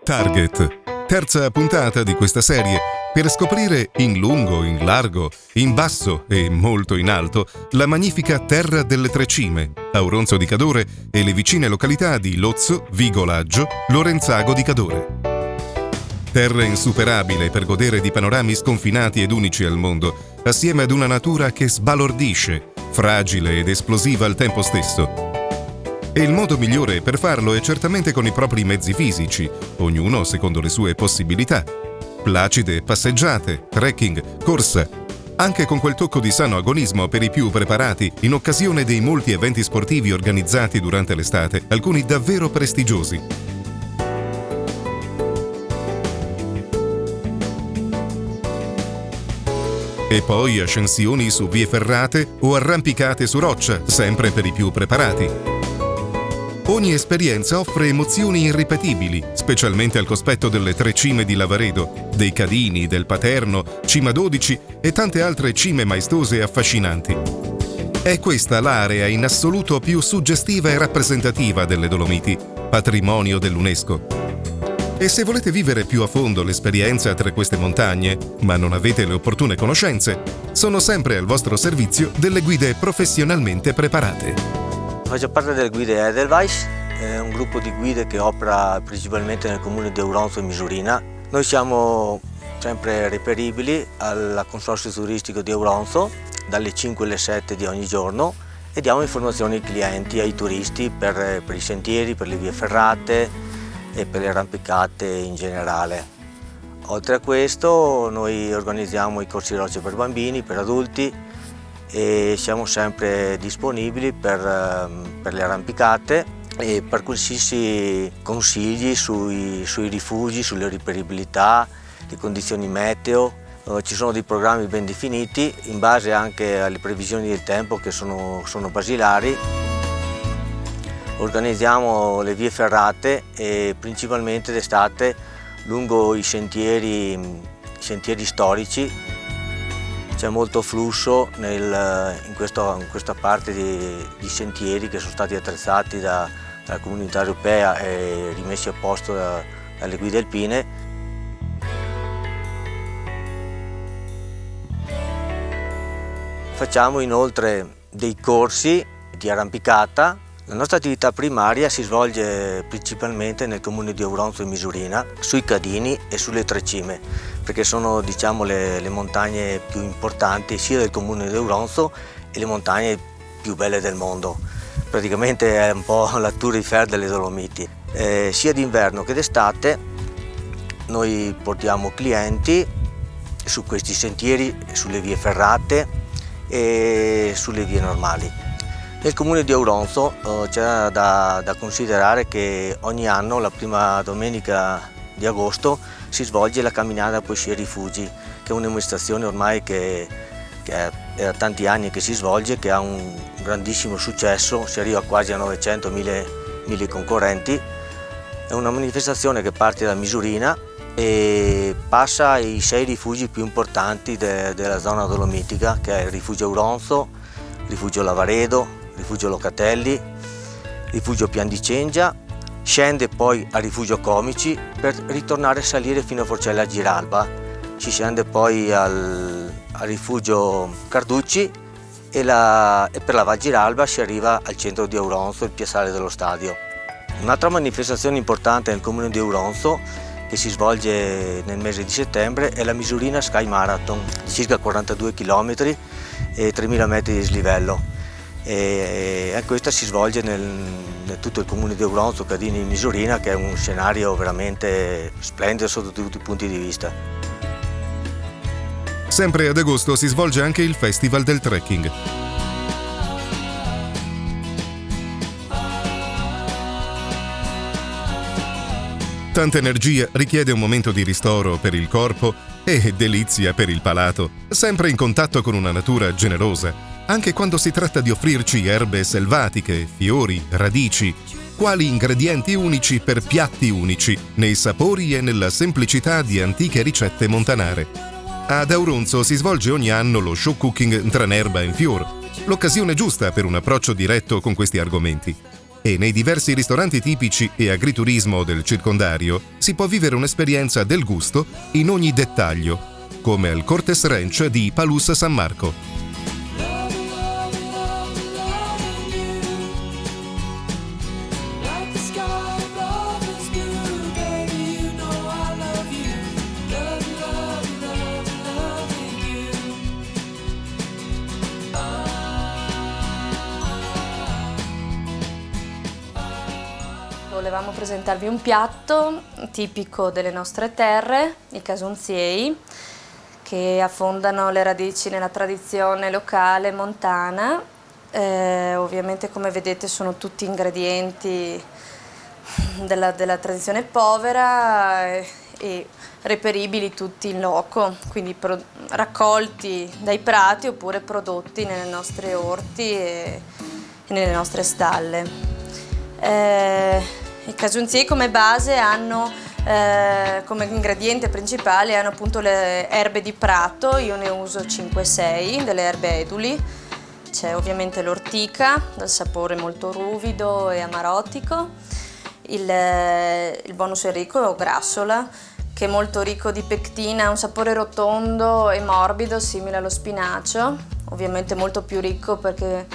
Target, terza puntata di questa serie, per scoprire in lungo, in largo, in basso e molto in alto la magnifica Terra delle Tre Cime, Auronzo di Cadore e le vicine località di Lozzo, Vigo Laggio, Lorenzago di Cadore. Terra insuperabile per godere di panorami sconfinati ed unici al mondo, assieme ad una natura che sbalordisce, fragile ed esplosiva al tempo stesso. E il modo migliore per farlo è certamente con i propri mezzi fisici, ognuno secondo le sue possibilità. Placide passeggiate, trekking, corsa, anche con quel tocco di sano agonismo per i più preparati in occasione dei molti eventi sportivi organizzati durante l'estate, alcuni davvero prestigiosi. E poi ascensioni su vie ferrate o arrampicate su roccia, sempre per i più preparati. Ogni esperienza offre emozioni irripetibili, specialmente al cospetto delle Tre Cime di Lavaredo, dei Cadini, del Paterno, Cima 12 e tante altre cime maestose e affascinanti. È questa l'area in assoluto più suggestiva e rappresentativa delle Dolomiti, patrimonio dell'UNESCO. E se volete vivere più a fondo l'esperienza tra queste montagne, ma non avete le opportune conoscenze, sono sempre al vostro servizio delle guide professionalmente preparate. Faccio parte delle guide Edelweiss, è un gruppo di guide che opera principalmente nel comune di Auronzo e Misurina. Noi siamo sempre reperibili al consorzio turistico di Auronzo dalle 5 alle 7 di ogni giorno e diamo informazioni ai clienti, ai turisti per i sentieri, per le vie ferrate e per le arrampicate in generale. Oltre a questo noi organizziamo i corsi rocce per bambini, per adulti, e siamo sempre disponibili per le arrampicate e per qualsiasi consigli sui rifugi, sulle riperibilità, le condizioni meteo. Ci sono dei programmi ben definiti in base anche alle previsioni del tempo che sono basilari. Organizziamo le vie ferrate e principalmente d'estate lungo i sentieri storici. C'è molto flusso in questa parte di sentieri che sono stati attrezzati dalla comunità europea e rimessi a posto dalle guide alpine. Facciamo inoltre dei corsi di arrampicata. La nostra attività primaria si svolge principalmente nel comune di Auronzo e Misurina, sui Cadini e sulle Tre Cime, perché sono le montagne più importanti sia del comune di Auronzo e le montagne più belle del mondo. Praticamente è un po' la Tour Eiffel delle Dolomiti. Sia d'inverno che d'estate noi portiamo clienti su questi sentieri, sulle vie ferrate e sulle vie normali. Nel comune di Auronzo c'è da considerare che ogni anno, la prima domenica di agosto, si svolge la camminata Poesie e Rifugi, che è un'amministrazione ormai che è da tanti anni che si svolge, che ha un grandissimo successo, si arriva quasi a 900.000 concorrenti. È una manifestazione che parte da Misurina e passa ai 6 rifugi più importanti della zona dolomitica, che è il rifugio Auronzo, rifugio Lavaredo, rifugio Locatelli, rifugio Pian di Cengia, scende poi a rifugio Comici per ritornare a salire fino a Forcella Giralba, si scende poi al rifugio Carducci e per la Val Giralba si arriva al centro di Auronzo, il piazzale dello stadio. Un'altra manifestazione importante nel comune di Auronzo che si svolge nel mese di settembre è la Misurina Sky Marathon, circa 42 km e 3.000 metri di dislivello. E questa si svolge nel tutto il comune di Auronzo, Cadini e Misurina, che è un scenario veramente splendido sotto tutti i punti di vista. Sempre ad agosto si svolge anche il Festival del Trekking. Tanta energia richiede un momento di ristoro per il corpo e delizia per il palato, sempre in contatto con una natura generosa, anche quando si tratta di offrirci erbe selvatiche, fiori, radici, quali ingredienti unici per piatti unici, nei sapori e nella semplicità di antiche ricette montanare. Ad Auronzo si svolge ogni anno lo show cooking Tranerba in Fior, l'occasione giusta per un approccio diretto con questi argomenti. E nei diversi ristoranti tipici e agriturismo del circondario si può vivere un'esperienza del gusto in ogni dettaglio, come al Cortes Ranch di Palus San Marco. Volevamo presentarvi un piatto tipico delle nostre terre, i casunziei, che affondano le radici nella tradizione locale montana. Ovviamente, come vedete, sono tutti ingredienti della tradizione povera e reperibili tutti in loco, quindi raccolti dai prati oppure prodotti nelle nostre orti e nelle nostre stalle. I casunziei come base hanno come ingrediente principale hanno appunto le erbe di prato. Io ne uso 5-6 delle erbe eduli. C'è ovviamente l'ortica dal sapore molto ruvido e amarotico, il bonus enrico o grassola, che è molto ricco di pectina, ha un sapore rotondo e morbido simile allo spinacio, ovviamente molto più ricco perché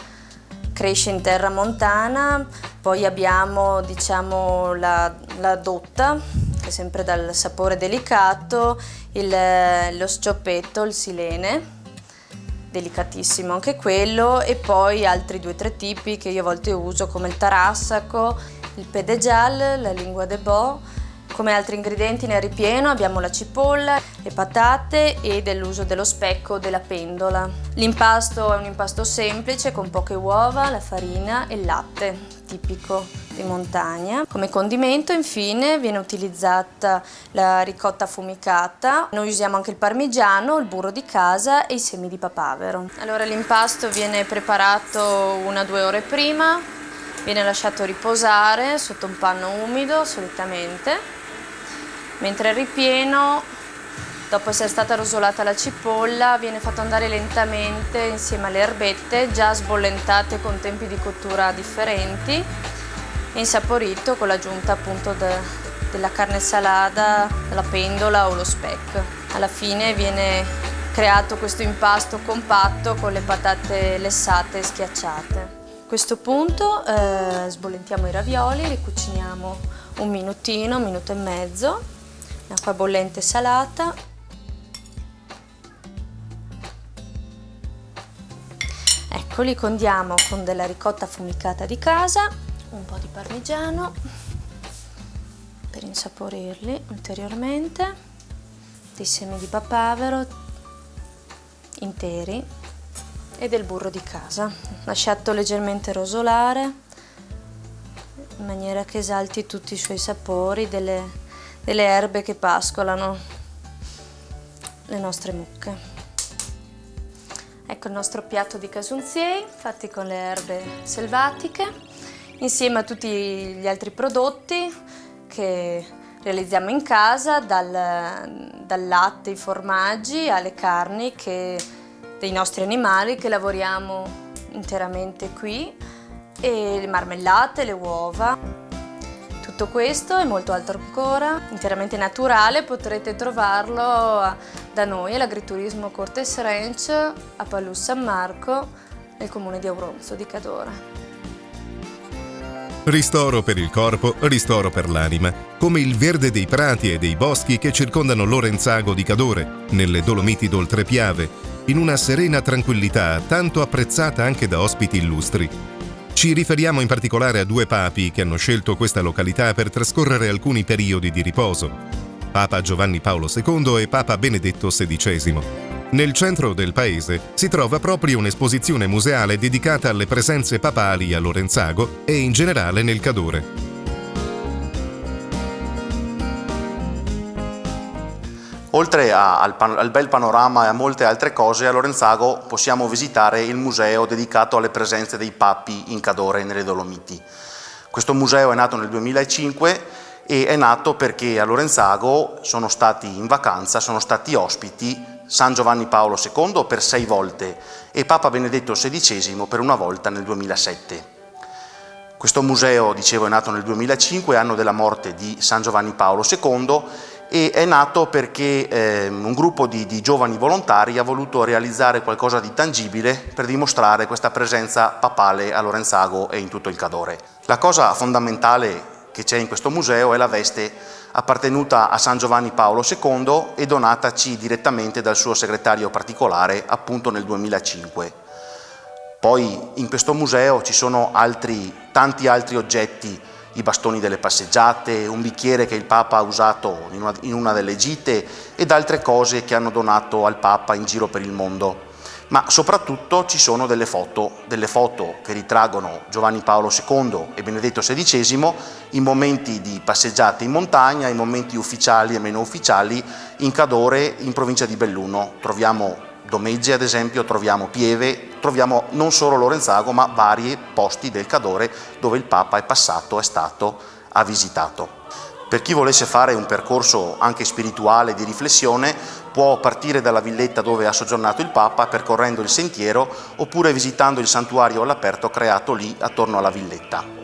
cresce in terra montana. Poi abbiamo, diciamo, la dotta, che è sempre dal sapore delicato, lo scioppetto, il silene, delicatissimo anche quello, e poi altri 2-3 tipi che io a volte uso, come il tarassaco, il pedejal, la lingua de bo. Come altri ingredienti nel ripieno abbiamo la cipolla, le patate e dell'uso dello specco o della pendola. L'impasto è un impasto semplice con poche uova, la farina e il latte, tipico di montagna. Come condimento, infine, viene utilizzata la ricotta affumicata. Noi usiamo anche il parmigiano, il burro di casa e i semi di papavero. Allora, l'impasto viene preparato 1-2 ore prima, viene lasciato riposare sotto un panno umido solitamente, mentre il ripieno, dopo essere stata rosolata la cipolla, viene fatto andare lentamente insieme alle erbette già sbollentate con tempi di cottura differenti e insaporito con l'aggiunta appunto della carne salata, la pendola o lo speck. Alla fine viene creato questo impasto compatto con le patate lessate e schiacciate. A questo punto sbollentiamo i ravioli, li cuciniamo un minutino, 1 minuto e mezzo, in acqua bollente salata. Ecco, li condiamo con della ricotta affumicata di casa, un po' di parmigiano per insaporirli ulteriormente, dei semi di papavero interi e del burro di casa, lasciato leggermente rosolare in maniera che esalti tutti i suoi sapori delle erbe che pascolano le nostre mucche. Ecco il nostro piatto di casunziei fatti con le erbe selvatiche, insieme a tutti gli altri prodotti che realizziamo in casa, dal latte, i formaggi, alle carni dei nostri animali che lavoriamo interamente qui, e le marmellate, le uova. Tutto questo e molto altro ancora, interamente naturale, potrete trovarlo da noi all'Agriturismo Cortes Ranch a Palus San Marco, nel comune di Auronzo di Cadore. Ristoro per il corpo, ristoro per l'anima, come il verde dei prati e dei boschi che circondano Lorenzago di Cadore, nelle Dolomiti d'Oltrepiave, in una serena tranquillità tanto apprezzata anche da ospiti illustri. Ci riferiamo in particolare a 2 papi che hanno scelto questa località per trascorrere alcuni periodi di riposo: Papa Giovanni Paolo II e Papa Benedetto XVI. Nel centro del paese si trova proprio un'esposizione museale dedicata alle presenze papali a Lorenzago e in generale nel Cadore. Oltre al bel panorama e a molte altre cose, a Lorenzago possiamo visitare il museo dedicato alle presenze dei papi in Cadore nelle Dolomiti. Questo museo è nato nel 2005 e è nato perché a Lorenzago sono stati in vacanza, sono stati ospiti San Giovanni Paolo II per 6 volte e Papa Benedetto XVI per una volta nel 2007. Questo museo, dicevo, è nato nel 2005, anno della morte di San Giovanni Paolo II, e è nato perché un gruppo di giovani volontari ha voluto realizzare qualcosa di tangibile per dimostrare questa presenza papale a Lorenzago e in tutto il Cadore. La cosa fondamentale che c'è in questo museo è la veste appartenuta a San Giovanni Paolo II e donataci direttamente dal suo segretario particolare appunto nel 2005. Poi in questo museo ci sono tanti altri oggetti, i bastoni delle passeggiate, un bicchiere che il Papa ha usato in una delle gite ed altre cose che hanno donato al Papa in giro per il mondo. Ma soprattutto ci sono delle foto che ritraggono Giovanni Paolo II e Benedetto XVI in momenti di passeggiate in montagna, in momenti ufficiali e meno ufficiali in Cadore, in provincia di Belluno. Troviamo Domegge ad esempio, troviamo Pieve, troviamo non solo Lorenzago ma vari posti del Cadore dove il Papa è passato, è stato, ha visitato. Per chi volesse fare un percorso anche spirituale di riflessione può partire dalla villetta dove ha soggiornato il Papa percorrendo il sentiero oppure visitando il santuario all'aperto creato lì attorno alla villetta.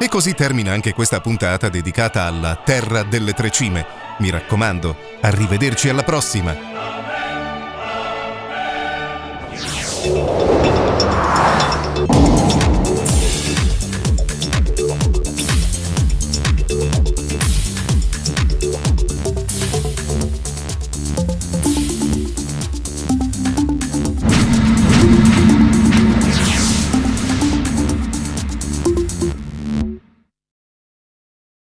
E così termina anche questa puntata dedicata alla Terra delle Tre Cime. Mi raccomando, arrivederci alla prossima!